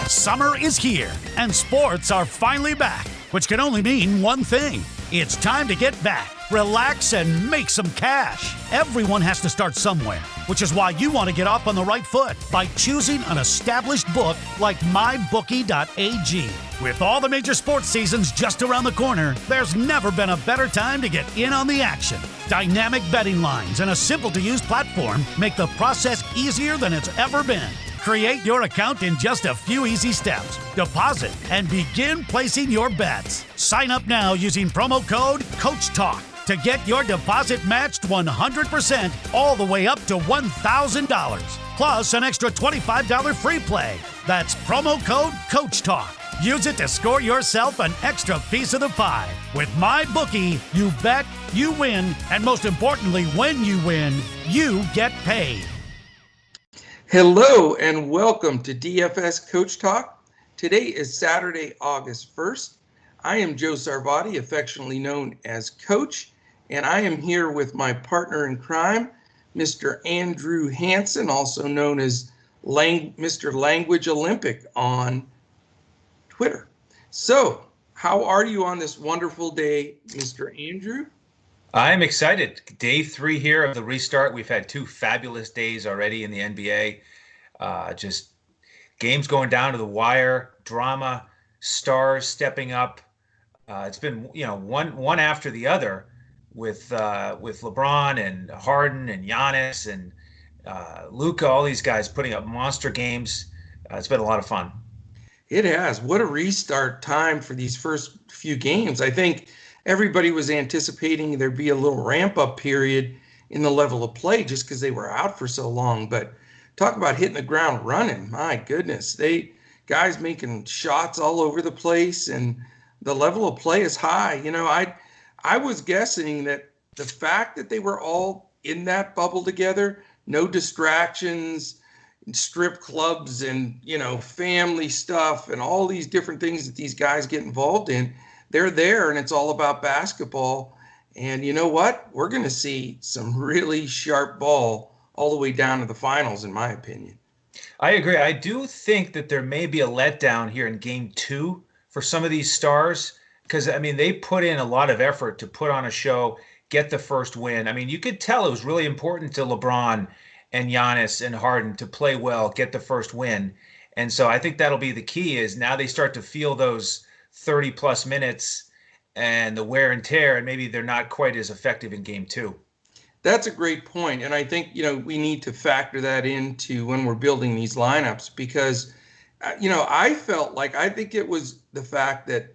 Summer is here, and sports are finally back, which can only mean one thing. It's time to get back, relax, and make some cash. Everyone has to start somewhere, which is why you want to get off on the right foot by choosing an established book like MyBookie.ag. With all the major sports seasons just around the corner, there's never been a better time to get in on the action. Dynamic betting lines and a simple-to-use platform make the process easier than it's ever been. Create your account in just a few easy steps. Deposit and begin placing your bets. Sign up now using promo code COACHTALK to get your deposit matched 100% all the way up to $1,000. Plus an extra $25 free play. That's promo code COACHTALK. Use it to score yourself an extra piece of the pie. With MyBookie, you bet, you win, and most importantly, when you win, you get paid. Hello and welcome to DFS Coach Talk. Today is Saturday, August 1st. I am Joe Sarvati, affectionately known as Coach, and I am here with my partner in crime, Mr. Andrew Hansen, also known as Mr. Language Olympic on Twitter. So, how are you on this wonderful day, Mr. Andrew? I'm excited. Day 3 here of the restart. We've had 2 fabulous days already in the NBA. Just games going down to the wire, drama, stars stepping up. It's been, one after the other with LeBron and Harden and Giannis and Luka, all these guys putting up monster games. It's been a lot of fun. It has. What a restart time for these first few games. I think everybody was anticipating there'd be a little ramp-up period in the level of play just because they were out for so long. But talk about hitting the ground running. My goodness. Guys making shots all over the place, and the level of play is high. I was guessing that the fact that they were all in that bubble together, no distractions, strip clubs and, family stuff and all these different things that these guys get involved in, they're there and it's all about basketball. And you know what? We're going to see some really sharp ball all the way down to the finals, in my opinion. I agree. I do think that there may be a letdown here in game 2 for some of these stars because, they put in a lot of effort to put on a show, get the first win. You could tell it was really important to LeBron and Giannis and Harden to play well, get the first win. And so I think that'll be the key is now they start to feel those 30 plus minutes and the wear and tear, and maybe they're not quite as effective in game 2. That's a great point. And I think, we need to factor that into when we're building these lineups because, I think it was the fact that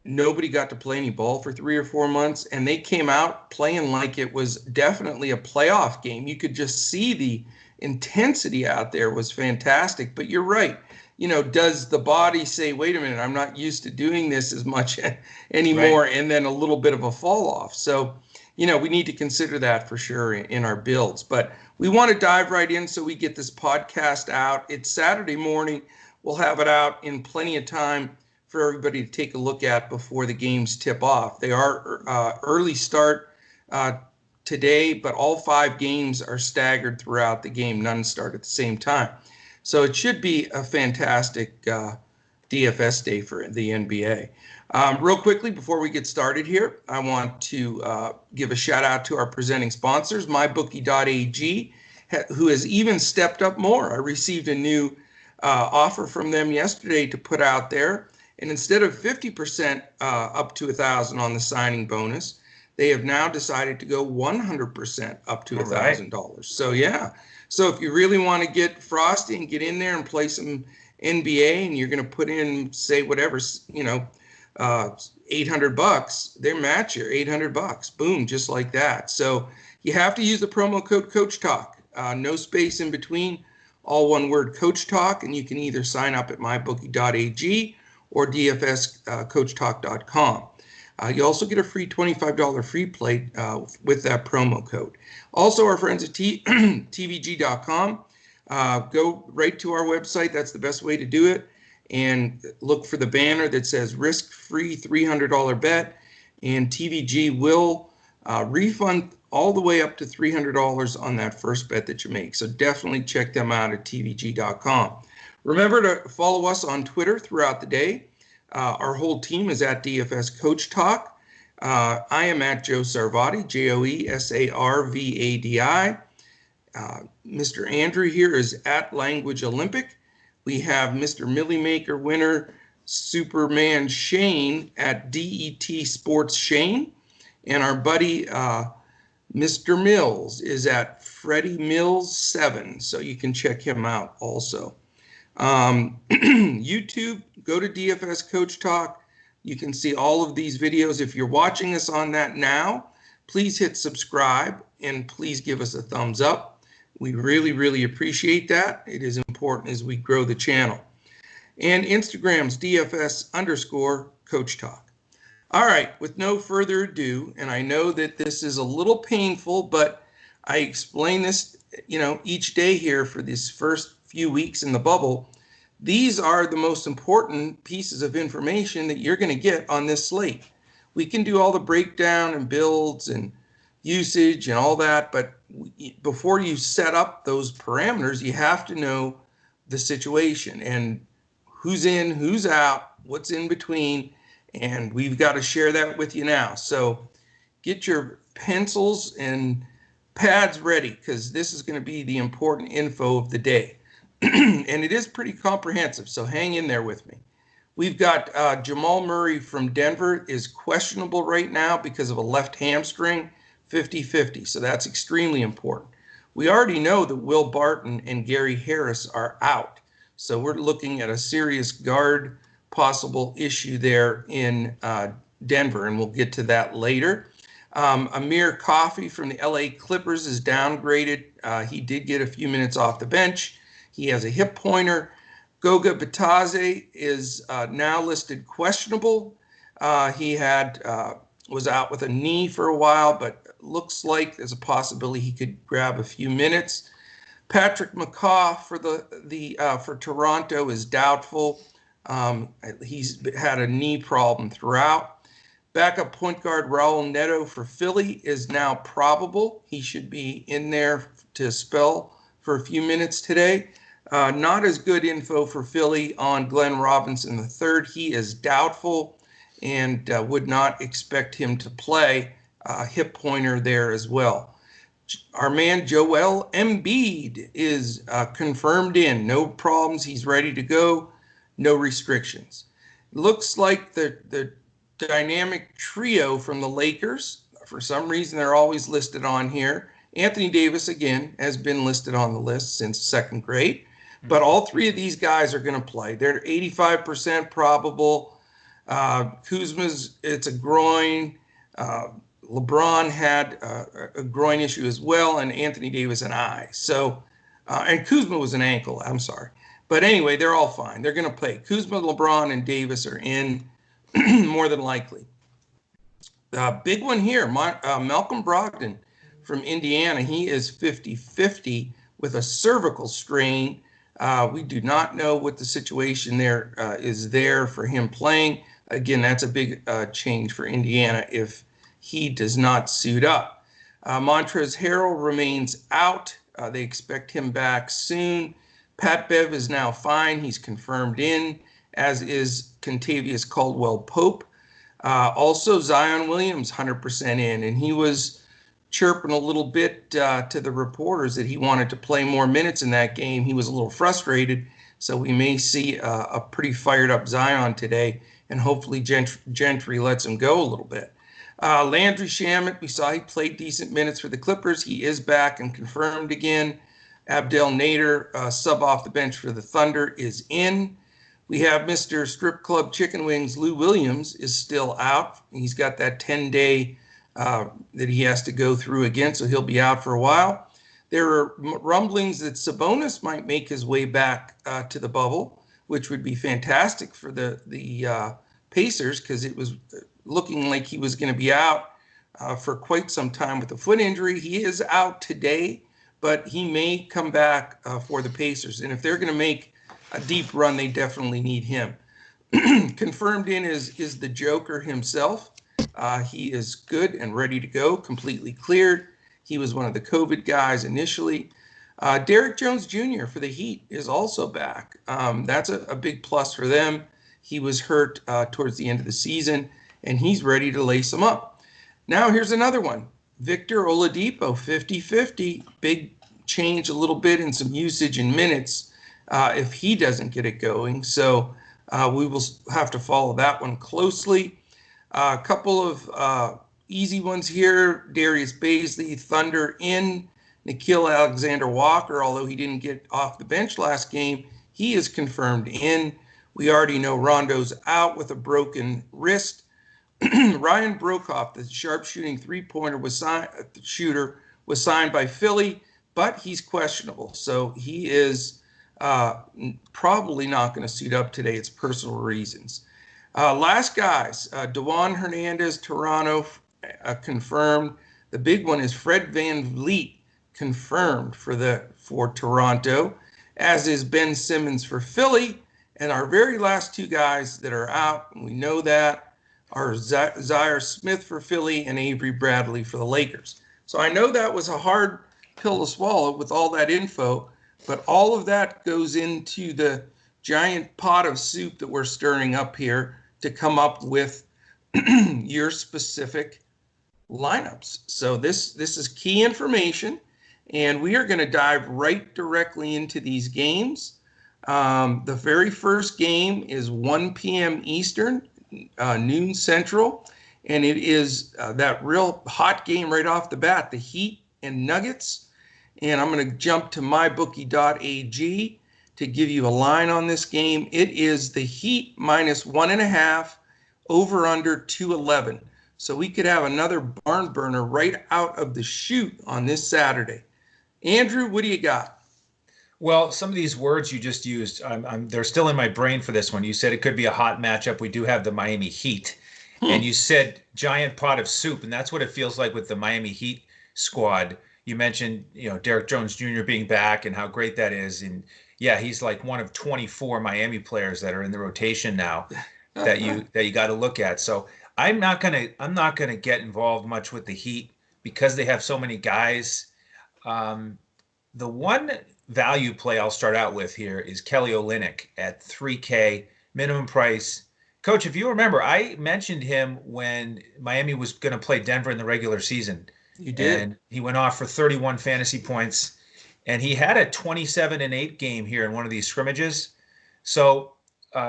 nobody got to play any ball for 3 or 4 months, and they came out playing like it was definitely a playoff game. You could just see the intensity out there was fantastic. But you're right. Does the body say, wait a minute, I'm not used to doing this as much anymore, right? And then a little bit of a fall off. So, we need to consider that for sure in our builds. But we want to dive right in so we get this podcast out. It's Saturday morning. We'll have it out in plenty of time for everybody to take a look at before the games tip off. They are early start today, but all 5 games are staggered throughout the game. None start at the same time. So it should be a fantastic DFS day for the NBA. Real quickly, before we get started here, I want to give a shout out to our presenting sponsors, MyBookie.ag, who has even stepped up more. I received a new offer from them yesterday to put out there. And instead of 50% up to $1,000 on the signing bonus, they have now decided to go 100% up to $1,000. So, yeah. So if you really want to get frosty and get in there and play some NBA and you're going to put in, say, whatever, $800, they match you $800. Boom, just like that. So you have to use the promo code Coach Talk. No space in between, all one word, Coach Talk, and you can either sign up at mybookie.ag or dfscoachtalk.com. You also get a free $25 free play with that promo code. Also, our friends at tvg.com, go right to our website. That's the best way to do it. And look for the banner that says risk-free $300 bet. And TVG will refund all the way up to $300 on that first bet that you make. So definitely check them out at tvg.com. Remember to follow us on Twitter throughout the day. Our whole team is at DFS Coach Talk. I am at Joe Sarvadi, Joesarvadi. Mr. Andrew here is at Language Olympic. We have Mr. Millie Maker winner Superman Shane at DET Sports Shane. And our buddy Mr. Mills is at Freddie Mills 7. So you can check him out also. YouTube, go to DFS Coach Talk. You can see all of these videos. If you're watching us on that now, please hit subscribe and please give us a thumbs up. We really, really appreciate that. It is important as we grow the channel. And Instagram's DFS_Coach Talk. All right, with no further ado, and I know that this is a little painful, but I explain this, each day here for these first few weeks in the bubble. These are the most important pieces of information that you're going to get on this slate. We can do all the breakdown and builds and usage and all that, but before you set up those parameters, you have to know the situation and who's in, who's out, what's in between, and we've got to share that with you now. So get your pencils and pads ready, because this is going to be the important info of the day. And it is pretty comprehensive, so hang in there with me. We've got Jamal Murray from Denver is questionable right now because of a left hamstring, 50-50, so that's extremely important. We already know that Will Barton and Gary Harris are out, so we're looking at a serious guard possible issue there in Denver, and we'll get to that later. Amir Coffey from the LA Clippers is downgraded. He did get a few minutes off the bench. He has a hip pointer. Goga Bitadze is now listed questionable. He was out with a knee for a while, but looks like there's a possibility he could grab a few minutes. Patrick McCaw for Toronto is doubtful. He's had a knee problem throughout. Backup point guard Raul Neto for Philly is now probable. He should be in there to spell for a few minutes today. Not as good info for Philly on Glenn Robinson III. He is doubtful and would not expect him to play. Hip pointer there as well. Our man Joel Embiid is confirmed in. No problems. He's ready to go. No restrictions. Looks like the dynamic trio from the Lakers, for some reason they're always listed on here. Anthony Davis, again, has been listed on the list since second grade. But all three of these guys are going to play. They're 85% probable. Kuzma's, it's a groin. LeBron had a groin issue as well, and Anthony Davis an eye. So, and Kuzma was an ankle. I'm sorry. But anyway, they're all fine. They're going to play. Kuzma, LeBron, and Davis are in more than likely. Big one here, Malcolm Brogdon from Indiana. He is 50-50 with a cervical strain. We do not know what the situation there is there for him playing. Again, that's a big change for Indiana if he does not suit up. Montrezl Harrell remains out. They expect him back soon. Pat Bev is now fine. He's confirmed in, as is Kentavious Caldwell-Pope. Also, Zion Williams, 100% in, and he was chirping a little bit to the reporters that he wanted to play more minutes in that game. He was a little frustrated, so we may see a pretty fired up Zion today, and hopefully Gentry lets him go a little bit. Landry Shamet, we saw he played decent minutes for the Clippers. He is back and confirmed again. Abdel Nader, sub off the bench for the Thunder, is in. We have Mr. Strip Club Chicken Wings, Lou Williams, is still out. He's got that 10-day that he has to go through again, so he'll be out for a while. There are rumblings that Sabonis might make his way back to the bubble, which would be fantastic for the Pacers, because it was looking like he was going to be out for quite some time with a foot injury. He is out today, but he may come back for the Pacers. And if they're going to make a deep run, they definitely need him. Confirmed in is the Joker himself, He is good and ready to go, completely cleared. He was one of the COVID guys initially. Derek Jones Jr. for the Heat is also back. That's a big plus for them. He was hurt towards the end of the season, and he's ready to lace them up. Now here's another one. Victor Oladipo, 50-50. Big change a little bit in some usage in minutes if he doesn't get it going. So we will have to follow that one closely. A couple of easy ones here. Darius Baisley, Thunder in. Nickeil Alexander-Walker, although he didn't get off the bench last game, he is confirmed in. We already know Rondo's out with a broken wrist. Ryan Brokoff, the sharpshooting three-pointer shooter, was signed by Philly, but he's questionable. So he is probably not going to suit up today. It's personal reasons. Last guys, DeJuan Hernandez, Toronto, confirmed. The big one is Fred VanVleet, confirmed for Toronto, as is Ben Simmons for Philly. And our very last two guys that are out, and we know that, are Zaire Smith for Philly and Avery Bradley for the Lakers. So I know that was a hard pill to swallow with all that info, but all of that goes into the giant pot of soup that we're stirring up here to come up with your specific lineups. So this is key information, and we are going to dive right directly into these games. The very first game is 1 p.m. Eastern, noon Central, and it is that real hot game right off the bat, the Heat and Nuggets. And I'm going to jump to mybookie.ag to give you a line on this game. It is the Heat minus 1.5, over under 211. So we could have another barn burner right out of the chute on this Saturday. Andrew, what do you got? Well, some of these words you just used, they're still in my brain for this one. You said it could be a hot matchup. We do have the Miami Heat. And you said giant pot of soup, and that's what it feels like with the Miami Heat squad. You mentioned, Derek Jones Jr. being back and how great that is. And yeah, he's like one of 24 Miami players that are in the rotation now that you got to look at. So I'm not gonna get involved much with the Heat because they have so many guys. The one value play I'll start out with here is Kelly Olynyk at 3K minimum price. Coach, if you remember, I mentioned him when Miami was going to play Denver in the regular season. You did. And he went off for 31 fantasy points, and he had a 27-8 game here in one of these scrimmages. So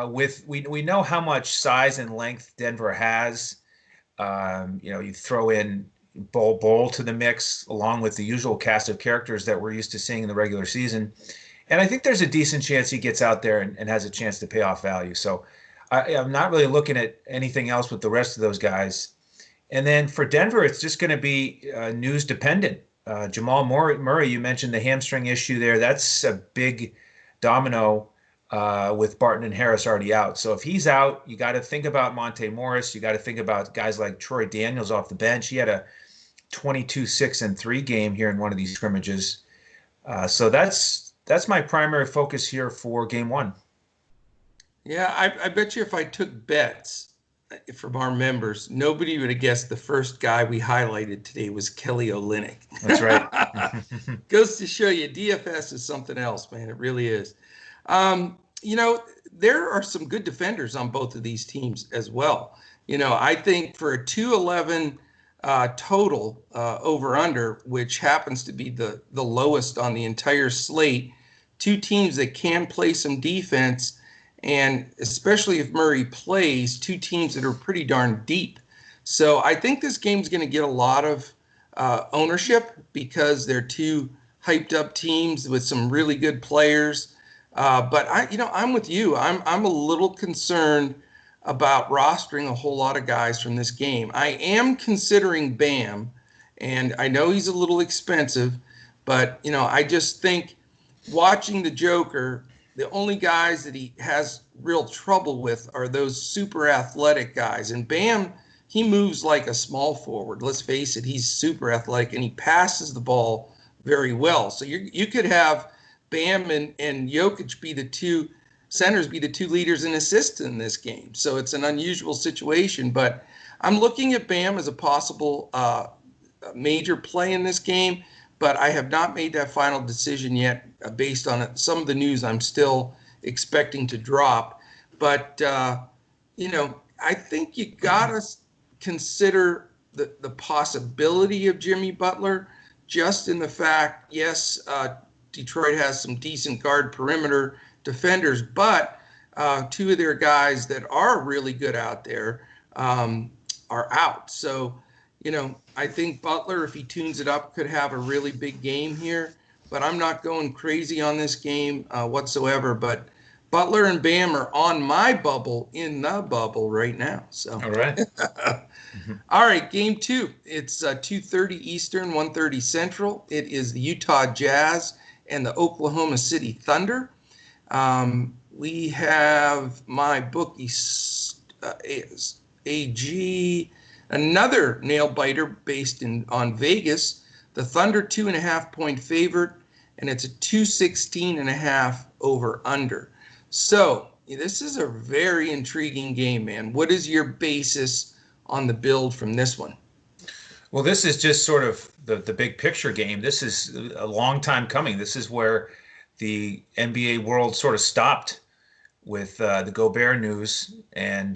we know how much size and length Denver has. You throw in Bol to the mix along with the usual cast of characters that we're used to seeing in the regular season. And I think there's a decent chance he gets out there and has a chance to pay off value. So I'm not really looking at anything else with the rest of those guys. And then for Denver, it's just going to be news dependent. Jamal Murray, you mentioned the hamstring issue there. That's a big domino with Barton and Harris already out. So if he's out, you got to think about Monte Morris. You got to think about guys like Troy Daniels off the bench. He had a 22-6-3 game here in one of these scrimmages. So that's my primary focus here for game one. Yeah, I bet you if I took bets from our members, nobody would have guessed the first guy we highlighted today was Kelly Olynyk. That's right. Goes to show you, DFS is something else, man. It really is. There are some good defenders on both of these teams as well. I think for a 211 total over under, which happens to be the lowest on the entire slate, two teams that can play some defense, and especially if Murray plays, two teams that are pretty darn deep. So I think this game's going to get a lot of ownership because they're two hyped up teams with some really good players. But I'm with you. I'm a little concerned about rostering a whole lot of guys from this game. I am considering Bam, and I know he's a little expensive, but I just think watching the Joker, the only guys that he has real trouble with are those super athletic guys. And Bam, he moves like a small forward. Let's face it, he's super athletic, and he passes the ball very well. So you could have Bam and Jokic be the two centers, be the two leaders in assists in this game. So it's an unusual situation. But I'm looking at Bam as a possible major play in this game, but I have not made that final decision yet based on it. Some of the news I'm still expecting to drop. But, I think you got to consider the possibility of Jimmy Butler, just in the fact, yes, Detroit has some decent guard perimeter defenders, but two of their guys that are really good out there are out. So, I think Butler, if he tunes it up, could have a really big game here. But I'm not going crazy on this game whatsoever. But Butler and Bam are on my bubble, in the bubble right now. So, All right. All right, game 2. It's 2:30 Eastern, 1:30 Central. It is the Utah Jazz and the Oklahoma City Thunder. We have my bookie AG, another nail biter based on Vegas. The Thunder 2.5-point favorite, and it's a 216.5 over under. So this is a very intriguing game, man. What is your basis on the build from this one? Well, this is just sort of the big picture game. This is a long time coming. This is where the NBA world sort of stopped with the Gobert news, and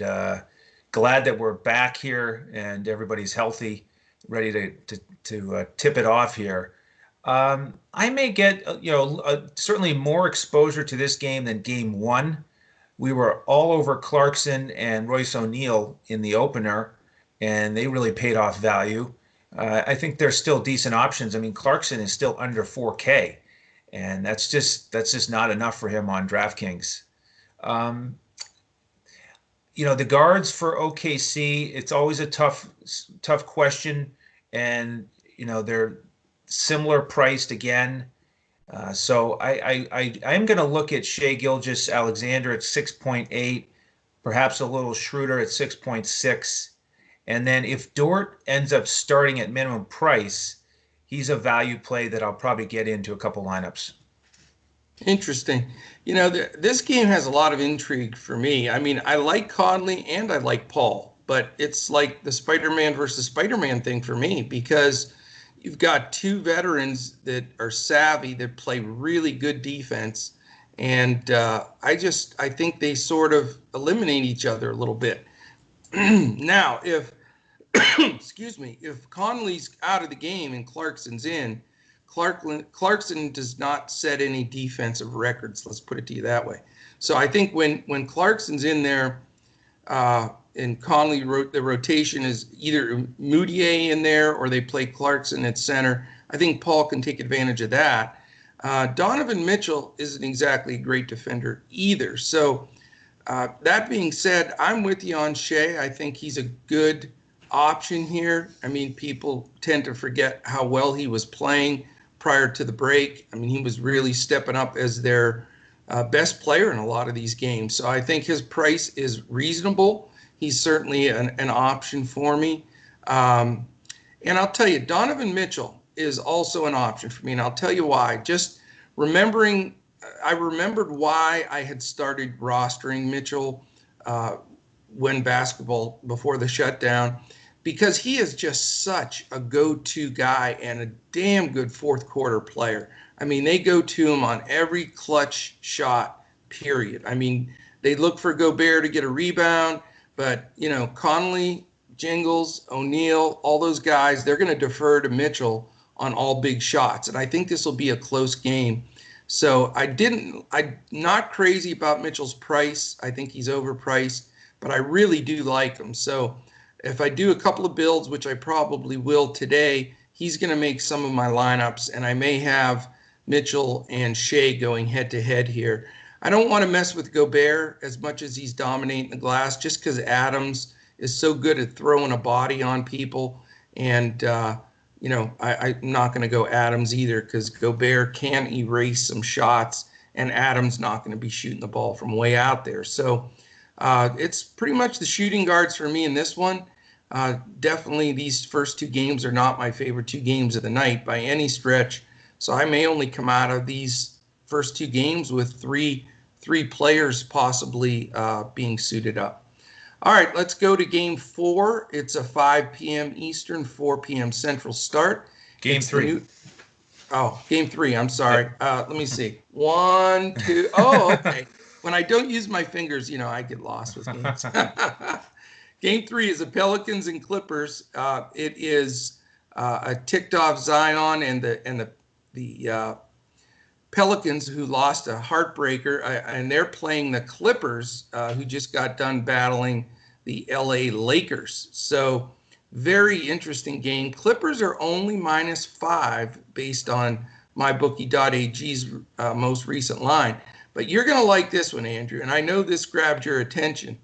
glad that we're back here and everybody's healthy, ready to tip it off here. I may get certainly more exposure to this game than game 1. We were all over Clarkson and Royce O'Neal in the opener, and they really paid off value. I think they're still decent options. I mean, Clarkson is still under 4K, and that's just not enough for him on DraftKings. The guards for OKC, it's always a tough question, and they're similar priced again. So I am going to look at Shai Gilgeous-Alexander at 6.8, perhaps a little Schroeder at 6.6. And then if Dort ends up starting at minimum price, he's a value play that I'll probably get into a couple lineups. Interesting. This game has a lot of intrigue for me. I mean, I like Conley and I like Paul, but it's like the Spider-Man versus Spider-Man thing for me, because you've got two veterans that are savvy, that play really good defense. And I think they sort of eliminate each other a little bit. Now, if Conley's out of the game and Clarkson's in, Clarkson does not set any defensive records. Let's put it to you that way. So I think when Clarkson's in there, and Conley the rotation is either Moutier in there or they play Clarkson at center, I think Paul can take advantage of that. Donovan Mitchell isn't exactly a great defender either. So that being said, I'm with you on Shai. I think he's a good option here. I mean, people tend to forget how well he was playing prior to the break. I mean, he was really stepping up as their best player in a lot of these games. So I think his price is reasonable. He's certainly an option for me. And I'll tell you, Donovan Mitchell is also an option for me, and I'll tell you why. Just I remembered why I had started rostering Mitchell when basketball, before the shutdown, because he is just such a go-to guy and a damn good fourth quarter player. I mean, they go to him on every clutch shot, period. I mean, they look for Gobert to get a rebound, but, Conley, Jingles, O'Neal, all those guys, they're going to defer to Mitchell on all big shots. And I think this will be a close game. So I'm not crazy about Mitchell's price. I think he's overpriced, but I really do like him. So if I do a couple of builds, which I probably will today, he's going to make some of my lineups, and I may have Mitchell and Shai going head-to-head here. I don't want to mess with Gobert as much as he's dominating the glass, just because Adams is so good at throwing a body on people. And, I'm not going to go Adams either, because Gobert can erase some shots, and Adams not going to be shooting the ball from way out there. So it's pretty much the shooting guards for me in this one. Definitely these first two games are not my favorite two games of the night by any stretch. So I may only come out of these first two games with three players possibly being suited up. All right, let's go to game 4. It's a 5 p.m. Eastern, 4 p.m. Central start. Game It's 3. Game 3. I'm sorry. Yep. Let me see. 1, 2. Oh, okay. When I don't use my fingers, I get lost with games. Game 3 is the Pelicans and Clippers. It is a ticked off Zion and the Pelicans, who lost a heartbreaker, and they're playing the Clippers, who just got done battling the LA Lakers. So very interesting game. Clippers are only -5 based on mybookie.ag's most recent line. But you're going to like this one, Andrew, and I know this grabbed your attention.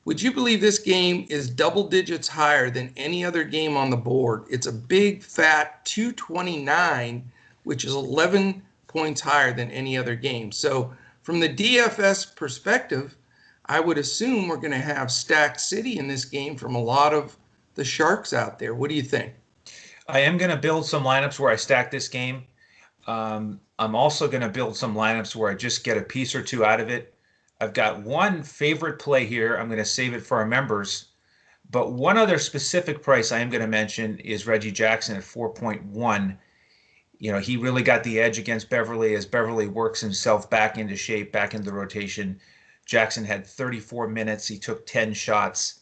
Would you believe this game is double digits higher than any other game on the board? It's a big, fat 229, which is 11 points higher than any other game. So from the DFS perspective, I would assume we're going to have stacked city in this game from a lot of the Sharks out there. What do you think? I am going to build some lineups where I stack this game. I'm also going to build some lineups where I just get a piece or two out of it. I've got one favorite play here. I'm going to save it for our members. But one other specific price I am going to mention is Reggie Jackson at 4.1. He really got the edge against Beverly as Beverly works himself back into shape, back into the rotation. Jackson had 34 minutes. He took 10 shots.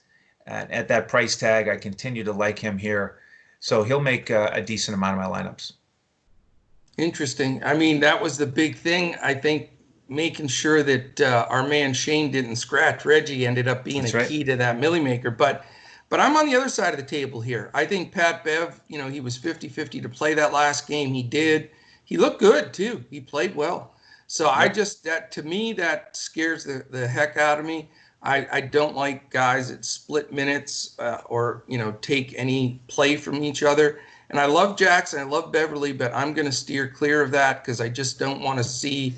And at that price tag, I continue to like him here. So he'll make a decent amount of my lineups. Interesting. I mean, that was the big thing. I think making sure that our man Shane didn't scratch Reggie ended up being key to that Millie Maker. But I'm on the other side of the table here. I think Pat Bev, he was 50-50 to play that last game. He did. He looked good, too. He played well. So to me, that scares the heck out of me. I don't like guys that split minutes or take any play from each other. And I love Jackson, I love Beverly, but I'm going to steer clear of that because I just don't want to see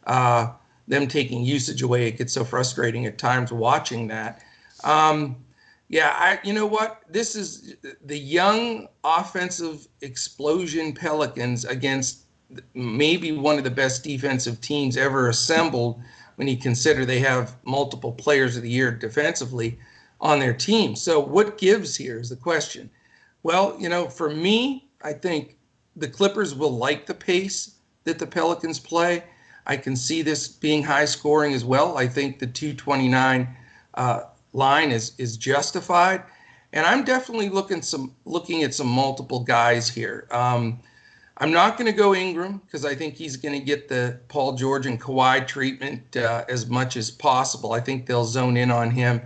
them taking usage away. It gets so frustrating at times watching that. You know what? This is the young offensive explosion Pelicans against maybe one of the best defensive teams ever assembled when you consider they have multiple players of the year defensively on their team. So what gives here is the question. Well, for me, I think the Clippers will like the pace that the Pelicans play. I can see this being high scoring as well. I think the 229 line is justified. And I'm definitely looking at some multiple guys here. I'm not going to go Ingram because I think he's going to get the Paul George and Kawhi treatment as much as possible. I think they'll zone in on him.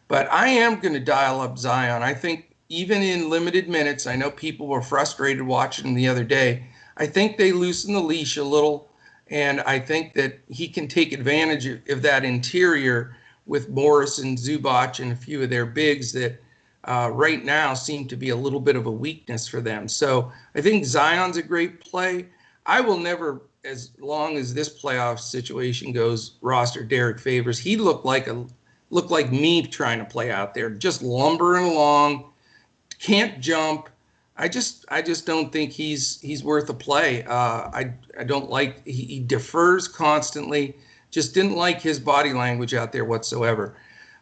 But I am going to dial up Zion. I think even in limited minutes, I know people were frustrated watching him the other day. I think they loosen the leash a little, and I think that he can take advantage of that interior with Morris and Zubac and a few of their bigs that right now seem to be a little bit of a weakness for them. So I think Zion's a great play. I will never, as long as this playoff situation goes, roster Derek Favors. He looked like me trying to play out there, just lumbering along, can't jump. I just don't think he's worth a play. I don't like he defers constantly. Just didn't like his body language out there whatsoever.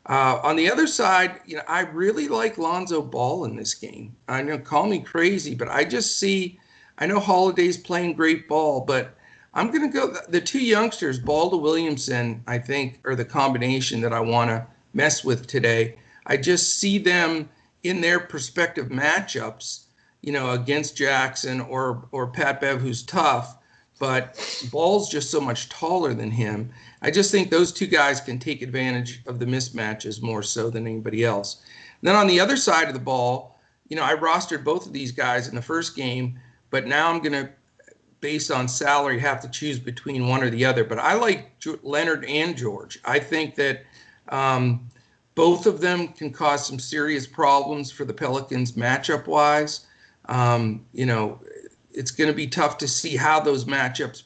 On the other side, I really like Lonzo Ball in this game. I know, call me crazy, but I know Holiday's playing great ball, but I'm going to go the two youngsters, Ball to Williamson, I think, are the combination that I want to mess with today. I just see them in their prospective matchups, against Jackson or Pat Bev, who's tough, but Ball's just so much taller than him. I just think those two guys can take advantage of the mismatches more so than anybody else. And then on the other side of the ball, I rostered both of these guys in the first game, but now I'm going to, based on salary, have to choose between one or the other. But I like Leonard and George. I think that both of them can cause some serious problems for the Pelicans matchup-wise. It's going to be tough to see how those matchups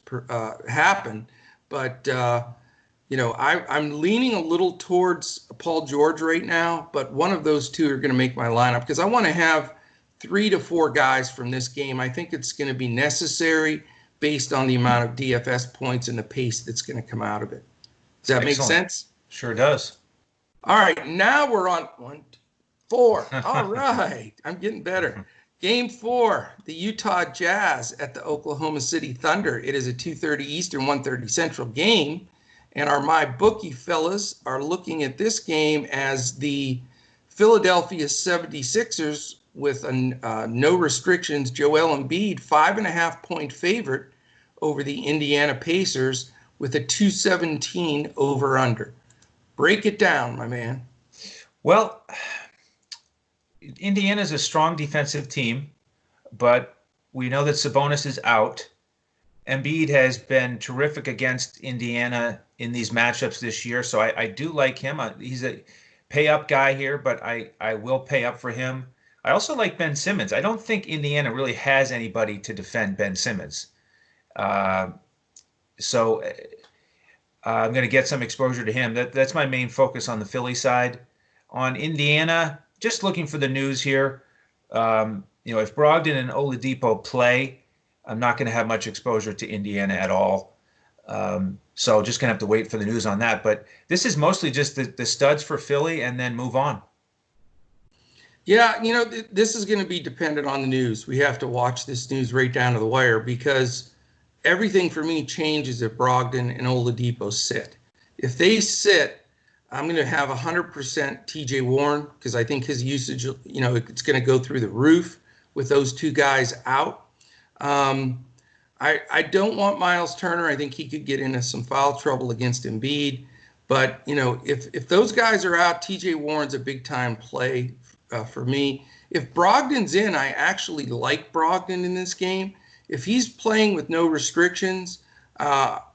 happen. But, I'm leaning a little towards Paul George right now, but one of those two are going to make my lineup because I want to have 3 to 4 guys from this game. I think it's going to be necessary based on the amount of DFS points and the pace that's going to come out of it. Does that make sense? Sure does. All right, now we're on 1, 2, 4. All right, I'm getting better. Game 4, the Utah Jazz at the Oklahoma City Thunder. It is a 2:30 Eastern, 1:30 Central game. And our MyBookie fellas are looking at this game as the Philadelphia 76ers with no restrictions, Joel Embiid, 5.5-point favorite over the Indiana Pacers with a 217 over-under. Break it down, my man. Well, Indiana's a strong defensive team, but we know that Sabonis is out. Embiid has been terrific against Indiana in these matchups this year, so I do like him. He's a pay-up guy here, but I will pay up for him. I also like Ben Simmons. I don't think Indiana really has anybody to defend Ben Simmons. So I'm going to get some exposure to him. That's my main focus on the Philly side. On Indiana, just looking for the news here. If Brogdon and Oladipo play, I'm not going to have much exposure to Indiana at all. So just going to have to wait for the news on that. But this is mostly just the studs for Philly and then move on. Yeah, this is going to be dependent on the news. We have to watch this news right down to the wire because everything for me changes if Brogdon and Oladipo sit. If they sit, I'm going to have 100% TJ Warren because I think his usage, it's going to go through the roof with those two guys out. I don't want Miles Turner. I think he could get into some foul trouble against Embiid. But, if those guys are out, TJ Warren's a big-time play for me. If Brogdon's in, I actually like Brogdon in this game. If he's playing with no restrictions,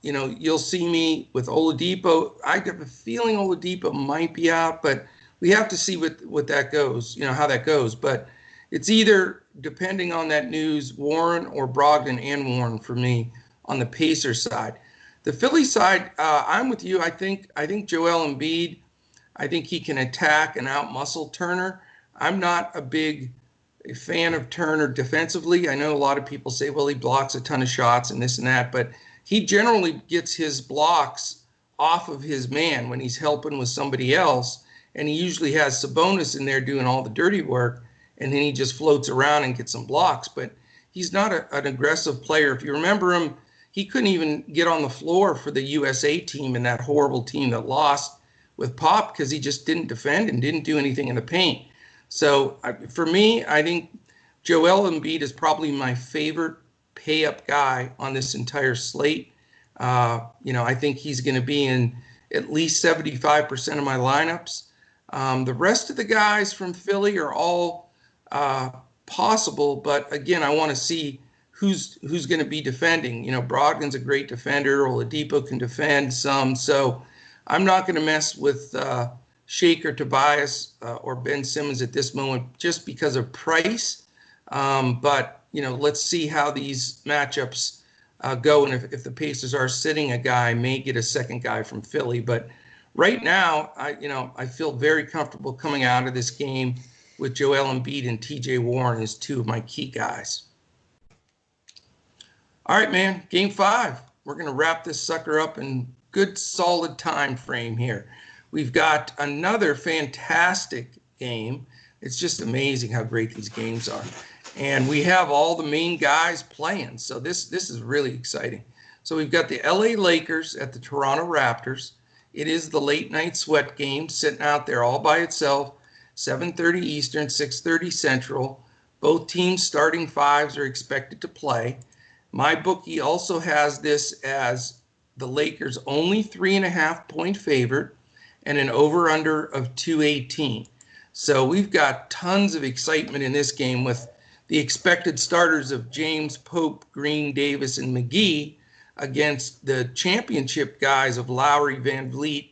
you'll see me with Oladipo. I have a feeling Oladipo might be out, but we have to see what that goes, how that goes. But it's either, depending on that news, Warren or Brogdon and Warren for me on the Pacers side. The Philly side, I'm with you. I think Joel Embiid, I think he can attack and outmuscle Turner. I'm not a big fan of Turner defensively. I know a lot of people say, well, he blocks a ton of shots and this and that, but he generally gets his blocks off of his man when he's helping with somebody else, and he usually has Sabonis in there doing all the dirty work, and then he just floats around and gets some blocks. But he's not an aggressive player. If you remember him, he couldn't even get on the floor for the USA team in that horrible team that lost with Pop because he just didn't defend and didn't do anything in the paint. So for me, I think Joel Embiid is probably my favorite pay-up guy on this entire slate. I think he's going to be in at least 75% of my lineups. The rest of the guys from Philly are all possible, but again, I want to see who's going to be defending. Brogdon's a great defender. Oladipo can defend some, so I'm not going to mess with Shaker, Tobias, or Ben Simmons at this moment just because of price. But let's see how these matchups go, and if the Pacers are sitting a guy, may get a second guy from Philly. But right now, I feel very comfortable coming out of this game with Joel Embiid and TJ Warren as two of my key guys. All right, man, game 5. We're going to wrap this sucker up in good, solid time frame here. We've got another fantastic game. It's just amazing how great these games are. And we have all the main guys playing. So this is really exciting. So we've got the LA Lakers at the Toronto Raptors. It is the late night sweat game sitting out there all by itself, 7:30 Eastern, 6:30 Central. Both teams starting fives are expected to play. MyBookie also has this as the Lakers only 3.5-point favorite and an over-under of 218. So we've got tons of excitement in this game with the expected starters of James, Pope, Green, Davis, and McGee against the championship guys of Lowry, Van Vliet,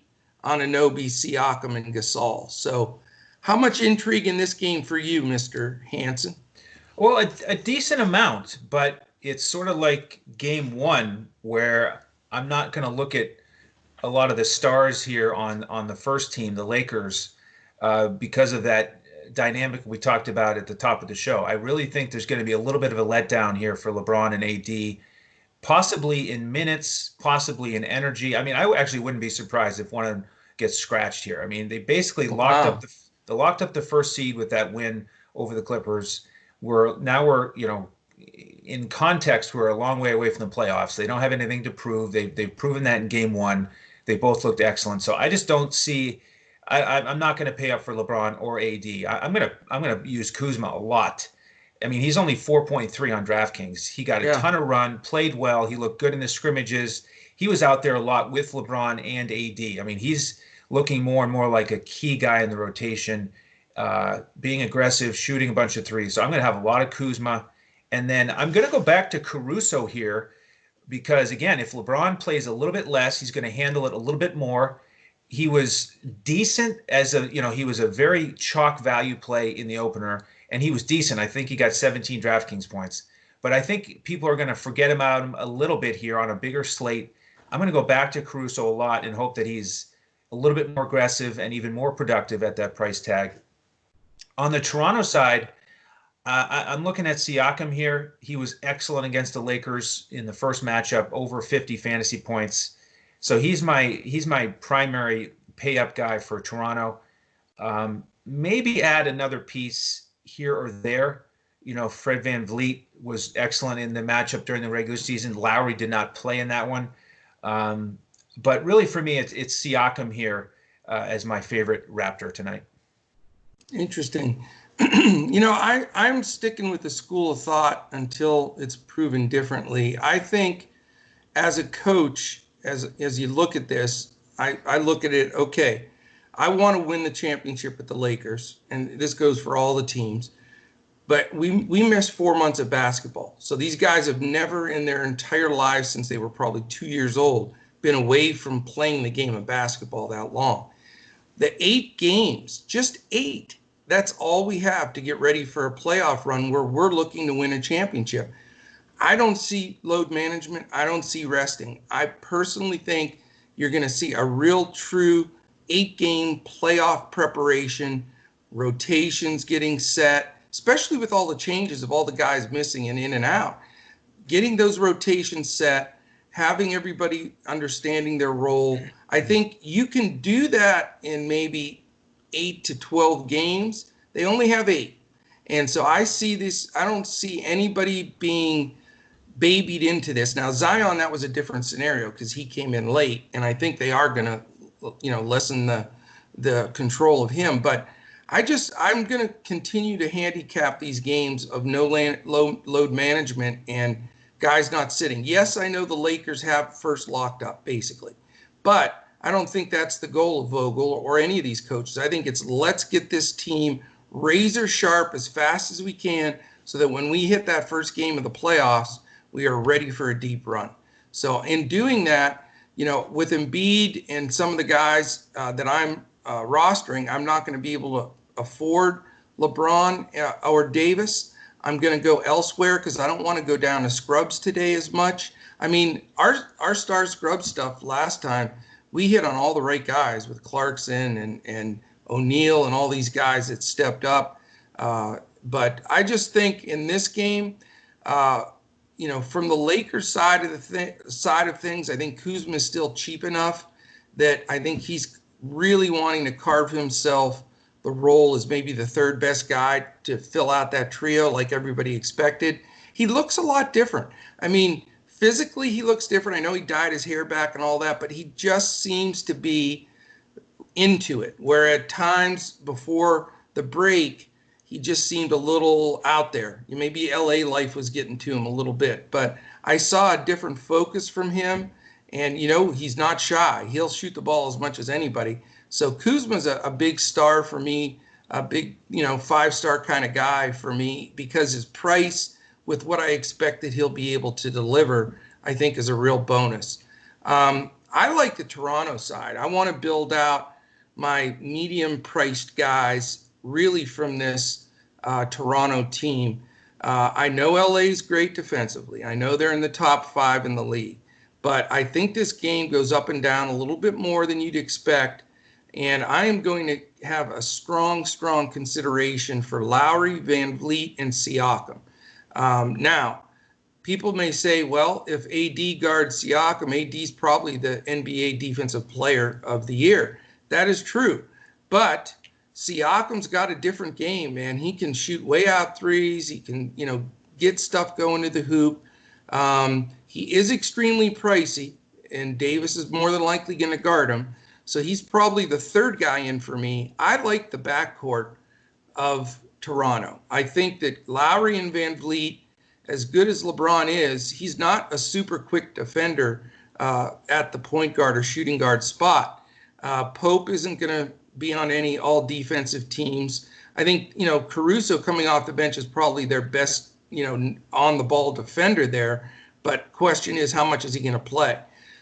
Anunoby, Siakam, and Gasol. So how much intrigue in this game for you, Mr. Hansen? Well, a decent amount, but it's sort of like game 1 where I'm not going to look at a lot of the stars here on the first team, the Lakers, because of that dynamic we talked about at the top of the show. I really think there's going to be a little bit of a letdown here for LeBron and AD, possibly in minutes, possibly in energy. I mean, I actually wouldn't be surprised if one of gets scratched here. I mean, they basically locked Wow. up the first seed with that win over the Clippers. We're in context, we're a long way away from the playoffs. They don't have anything to prove. They've proven that in game one. They both looked excellent. So I just don't see. I'm not going to pay up for LeBron or AD. I'm gonna use Kuzma a lot. I mean, he's only 4.3 on DraftKings. He got a Yeah. ton of run, played well. He looked good in the scrimmages. He was out there a lot with LeBron and AD. I mean, he's looking more and more like a key guy in the rotation, being aggressive, shooting a bunch of threes. So I'm going to have a lot of Kuzma. And then I'm going to go back to Caruso here because, again, if LeBron plays a little bit less, he's going to handle it a little bit more. He was decent he was a very chalk value play in the opener, and he was decent. I think he got 17 DraftKings points. But I think people are going to forget about him a little bit here on a bigger slate. I'm going to go back to Caruso a lot and hope that he's a little bit more aggressive and even more productive at that price tag. On the Toronto side, I'm looking at Siakam here. He was excellent against the Lakers in the first matchup, over 50 fantasy points. So he's my primary pay up guy for Toronto. Maybe add another piece here or there. Fred VanVleet was excellent in the matchup during the regular season. Lowry did not play in that one. But really for me, it's Siakam here as my favorite Raptor tonight. Interesting. I'm sticking with the school of thought until it's proven differently. I think as a coach, as you look at this, I look at it, okay, I want to win the championship with the Lakers, and this goes for all the teams. But we missed 4 months of basketball. So these guys have never in their entire lives since they were probably 2 years old been away from playing the game of basketball that long. The 8 games, just 8, that's all we have to get ready for a playoff run where we're looking to win a championship. I don't see load management. I don't see resting. I personally think you're going to see a real true 8-game playoff preparation, rotations getting set, especially with all the changes of all the guys missing and in and out. Getting those rotations set, having everybody understanding their role. I think you can do that in maybe 8 to 12 games. They only have 8. And so I don't see anybody being babied into this. Now, Zion, that was a different scenario because he came in late, and I think they are going to, lessen the control of him. But I'm going to continue to handicap these games of no load management and guys not sitting. Yes, I know the Lakers have first locked up, basically. But I don't think that's the goal of Vogel or any of these coaches. I think it's let's get this team razor sharp as fast as we can so that when we hit that first game of the playoffs, we are ready for a deep run. So in doing that, with Embiid and some of the guys that I'm rostering, I'm not going to be able to afford LeBron or Davis. I'm going to go elsewhere because I don't want to go down to scrubs today as much. I mean, our star scrub stuff last time, we hit on all the right guys with Clarkson and O'Neal and all these guys that stepped up. But I just think in this game, from the Lakers side of things, I think Kuzma is still cheap enough that I think he's really wanting to carve himself the role as maybe the third best guy to fill out that trio like everybody expected. He looks a lot different. I mean, physically he looks different. I know he dyed his hair back and all that, but he just seems to be into it. Where at times before the break, he just seemed a little out there. Maybe LA life was getting to him a little bit, but I saw a different focus from him. And, he's not shy. He'll shoot the ball as much as anybody. So Kuzma's a big star for me, a big, 5-star kind of guy for me because his price with what I expected he'll be able to deliver, I think is a real bonus. I like the Toronto side. I want to build out my medium-priced guys really from this Toronto team. I know LA's great defensively. I know they're in the top 5 in the league. But I think this game goes up and down a little bit more than you'd expect. And I am going to have a strong consideration for Lowry, VanVleet, and Siakam. Now, people may say, well, if AD guards Siakam, AD's probably the NBA Defensive Player of the Year. That is true. But Siakam's got a different game, man. He can shoot way out threes. He can, get stuff going to the hoop. He is extremely pricey, and Davis is more than likely going to guard him. So he's probably the third guy in for me. I like the backcourt of Toronto. I think that Lowry and Van Vliet, as good as LeBron is, he's not a super quick defender at the point guard or shooting guard spot. Pope isn't going to be on any all defensive teams. I think, Caruso coming off the bench is probably their best, on the ball defender there. But question is, how much is he going to play?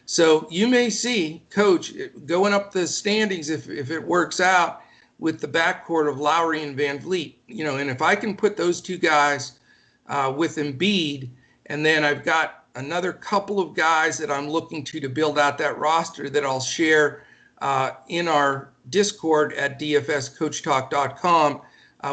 So you may see Coach going up the standings if it works out with the backcourt of Lowry and Van Vliet. And if I can put those two guys with Embiid, and then I've got another couple of guys that I'm looking to build out that roster that I'll share in our Discord at dfscoachtalk.com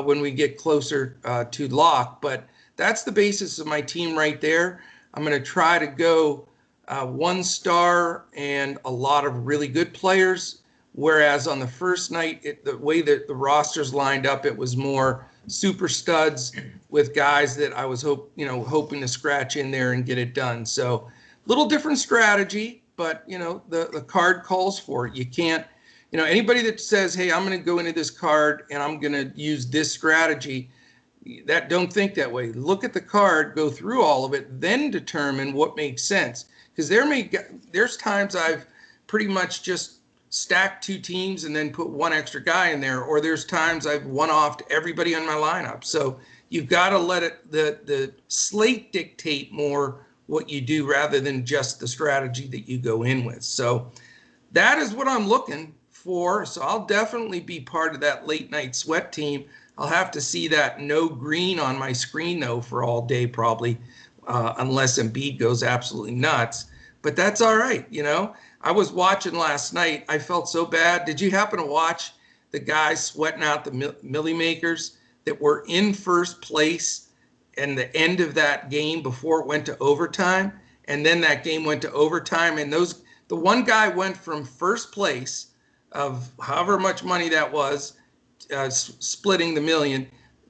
when we get closer to lock. But that's the basis of my team right there. I'm going to try to go 1 star and a lot of really good players, whereas on the first night, the way that the rosters lined up, it was more super studs with guys that I was hoping to scratch in there and get it done. So little different strategy, but the card calls for it. You can't, anybody that says, hey, I'm going to go into this card and I'm going to use this strategy, that don't think that way. Look at the card, go through all of it, then determine what makes sense. Because there's times I've pretty much just stacked 2 teams and then put 1 extra guy in there, or there's times I've one-offed everybody on my lineup. So you've got to let the slate dictate more what you do rather than just the strategy that you go in with. So that is what I'm looking for. So I'll definitely be part of that late night sweat team. I'll have to see that no green on my screen though for all day probably, unless Embiid goes absolutely nuts. But that's all right, I was watching last night. I felt so bad. Did you happen to watch the guys sweating out the Millie Makers that were in first place and the end of that game before it went to overtime? And then that game went to overtime. And the one guy went from first place of however much money that was, splitting the million,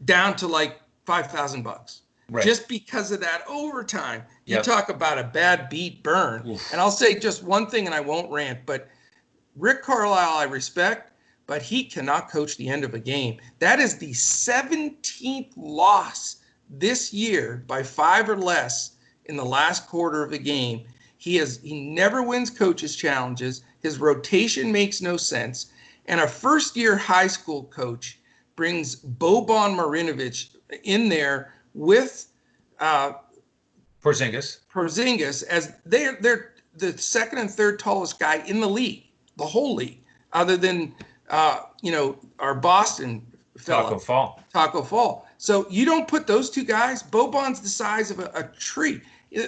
down to like $5,000. Right. Just because of that overtime. You talk about a bad beat burn. Oof. And I'll say just one thing and I won't rant, but Rick Carlisle I respect, but he cannot coach the end of a game. That is the 17th loss this year by 5 or less in the last quarter of the game. He never wins coaches' challenges. His rotation makes no sense. And a first-year high school coach brings Boban Marinovic in there with Porzingis as they're the second and third tallest guy in the league, the whole league, other than our Boston fella, Taco Fall. So you don't put those two guys. Boban's the size of a tree.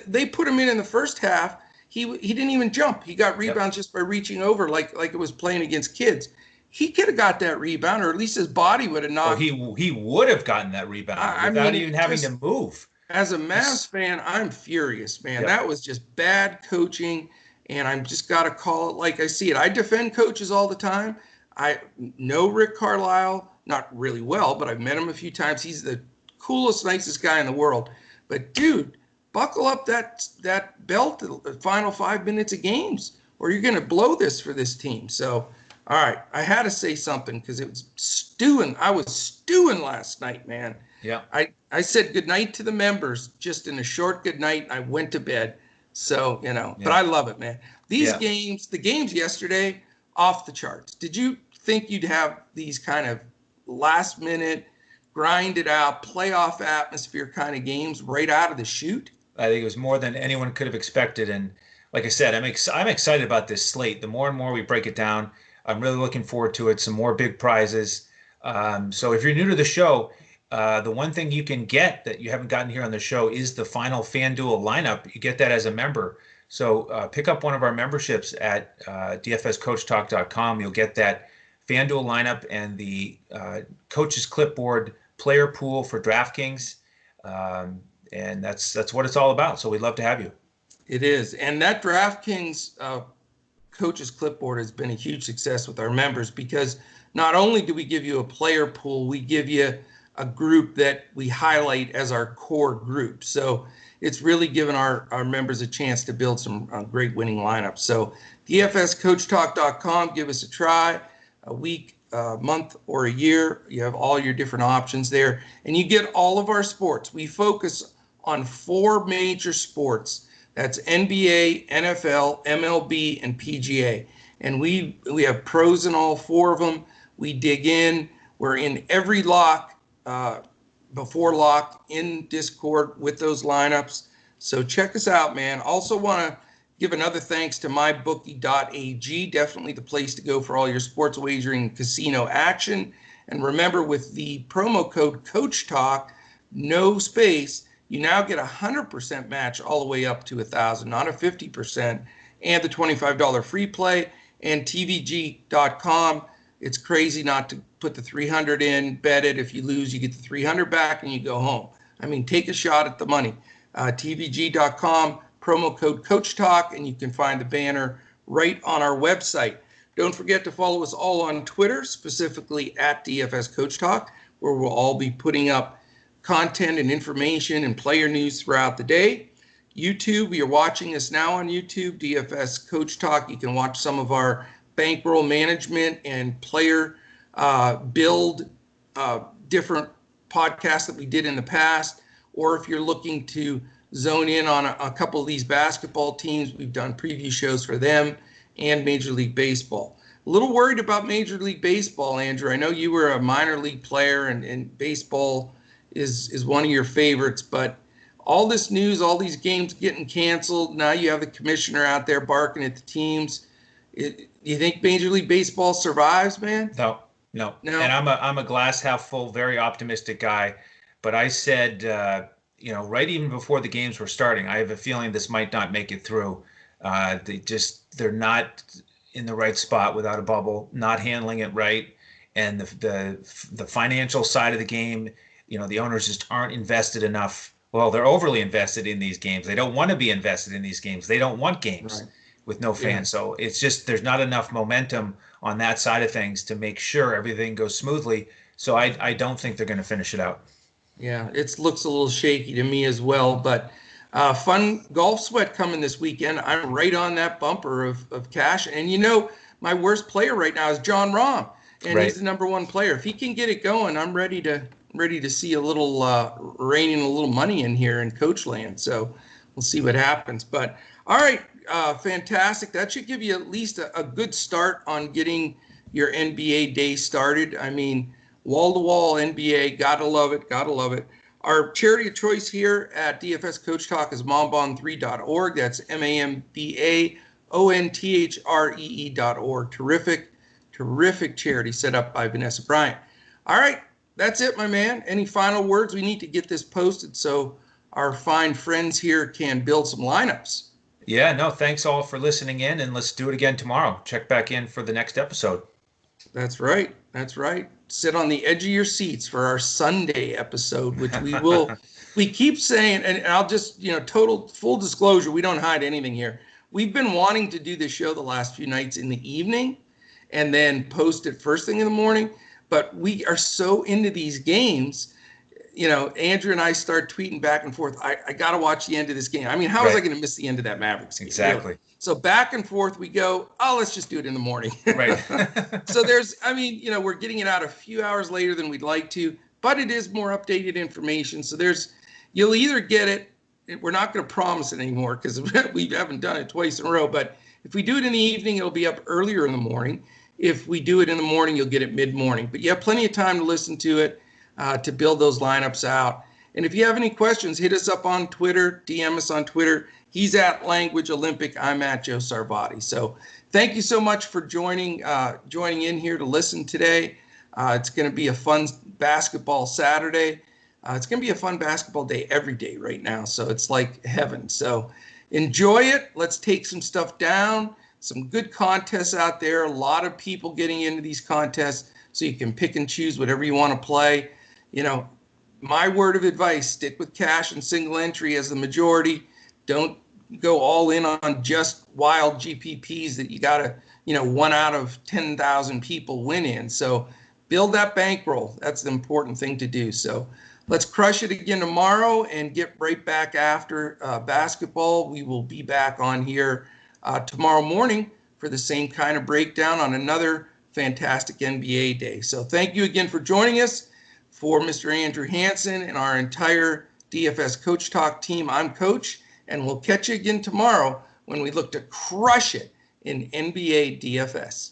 They put him in the first half. He didn't even jump. He got rebounds just by reaching over like it was playing against kids. He could have got that rebound, or at least his body would have knocked. He would have gotten that rebound without even having to move. As a Mavs fan, I'm furious, man. Yep. That was just bad coaching, and I'm just got to call it like I see it. I defend coaches all the time. I know Rick Carlisle, not really well, but I've met him a few times. He's the coolest, nicest guy in the world. But, dude, buckle up that belt the final 5 minutes of games, or you're going to blow this for this team. So, all right, I had to say something because it was stewing. I was stewing last night, man. Yeah. I said goodnight to the members, just in a short goodnight. I went to bed. So, but I love it, man. These games, the games yesterday, off the charts. Did you think you'd have these kind of last minute, grind it out, playoff atmosphere kind of games right out of the chute? I think it was more than anyone could have expected. And like I said, I'm excited about this slate. The more and more we break it down, I'm really looking forward to it. Some more big prizes. So if you're new to the show, the one thing you can get that you haven't gotten here on the show is the final FanDuel lineup. You get that as a member. So pick up one of our memberships at dfscoachtalk.com. You'll get that FanDuel lineup and the coach's clipboard player pool for DraftKings. And that's what it's all about. So we'd love to have you. It is. And that DraftKings Coach's Clipboard has been a huge success with our members, because not only do we give you a player pool, we give you a group that we highlight as our core group. So it's really given our members a chance to build some great winning lineups. So DFSCoachTalk.com, give us a try, a week, a month, or a year. You have all your different options there, and you get all of our sports. We focus on 4 major sports. That's NBA, NFL, MLB, and PGA. And we have pros in all 4 of them. We dig in. We're in every lock, before lock, in Discord with those lineups. So check us out, man. Also want to give another thanks to mybookie.ag. Definitely the place to go for all your sports wagering casino action. And remember, with the promo code CoachTalk, no space, you now get 100% match all the way up to $1,000, not a 50%, and the $25 free play. And tvg.com, it's crazy not to put the 300 in, bet it. If you lose, you get the 300 back and you go home. I mean, take a shot at the money. tvg.com, promo code CoachTalk, and you can find the banner right on our website. Don't forget to follow us all on Twitter, specifically at DFS Coach Talk, where we'll all be putting up content and information and player news throughout the day. YouTube, you're watching us now on YouTube, DFS Coach Talk. You can watch some of our bankroll management and player build different podcasts that we did in the past. Or if you're looking to zone in on a couple of these basketball teams, we've done preview shows for them and Major League Baseball. A little worried about Major League Baseball, Andrew. I know you were a minor league player, and baseball is one of your favorites, but all this news, all these games getting canceled, now you have the commissioner out there barking at the teams. You think Major League Baseball survives, man? No. And I'm a glass half full, very optimistic guy. But I said, right even before the games were starting, I have a feeling this might not make it through. They're not in the right spot without a bubble, not handling it right, and the financial side of the game. The owners just aren't invested enough. Well, they're overly invested in these games. They don't want to be invested in these games. They don't want games with no fans. Yeah. So it's just there's not enough momentum on that side of things to make sure everything goes smoothly. So I don't think they're going to finish it out. Yeah, it looks a little shaky to me as well. But fun golf sweat coming this weekend. I'm right on that bumper of cash. And, my worst player right now is John Rahm. And he's the number 1 player. If he can get it going, I'm ready to see a little raining a little money in here in coach land. So we'll see what happens. But all right, fantastic. That should give you at least a good start on getting your NBA day started. I mean, wall-to-wall NBA, gotta love it. Our charity of choice here at DFS Coach Talk is mambon3.org. That's MAMBAONTHREE.org. Terrific charity set up by Vanessa Bryant. All right, that's it, my man. Any final words? We need to get this posted so our fine friends here can build some lineups. Yeah, no, thanks all for listening in, and let's do it again tomorrow. Check back in for the next episode. That's right. Sit on the edge of your seats for our Sunday episode, which we will. We keep saying, and I'll just, total full disclosure, we don't hide anything here. We've been wanting to do this show the last few nights in the evening and then post it first thing in the morning. But we are so into these games, Andrew and I start tweeting back and forth. I got to watch the end of this game. I mean, how was I going to miss the end of that Mavericks game? Exactly. Really? So back and forth we go, let's just do it in the morning. Right. So we're getting it out a few hours later than we'd like to, but it is more updated information. So you'll either get it. We're not going to promise it anymore because we haven't done it twice in a row. But if we do it in the evening, it'll be up earlier in the morning. If we do it in the morning, you'll get it mid-morning. But you have plenty of time to listen to it, to build those lineups out. And if you have any questions, hit us up on Twitter, DM us on Twitter. He's at Language Olympic. I'm at Joe Sarvati. So thank you so much for joining in here to listen today. It's going to be a fun basketball Saturday. It's going to be a fun basketball day every day right now. So it's like heaven. So enjoy it. Let's take some stuff down. Some good contests out there. A lot of people getting into these contests, so you can pick and choose whatever you want to play. My word of advice, stick with cash and single entry as the majority. Don't go all in on just wild GPPs that you got to, 1 out of 10,000 people win in. So build that bankroll. That's the important thing to do. So let's crush it again tomorrow and get right back after basketball. We will be back on here tomorrow morning for the same kind of breakdown on another fantastic NBA day. So thank you again for joining us. For Mr. Andrew Hansen and our entire DFS Coach Talk team, I'm Coach, and we'll catch you again tomorrow when we look to crush it in NBA DFS.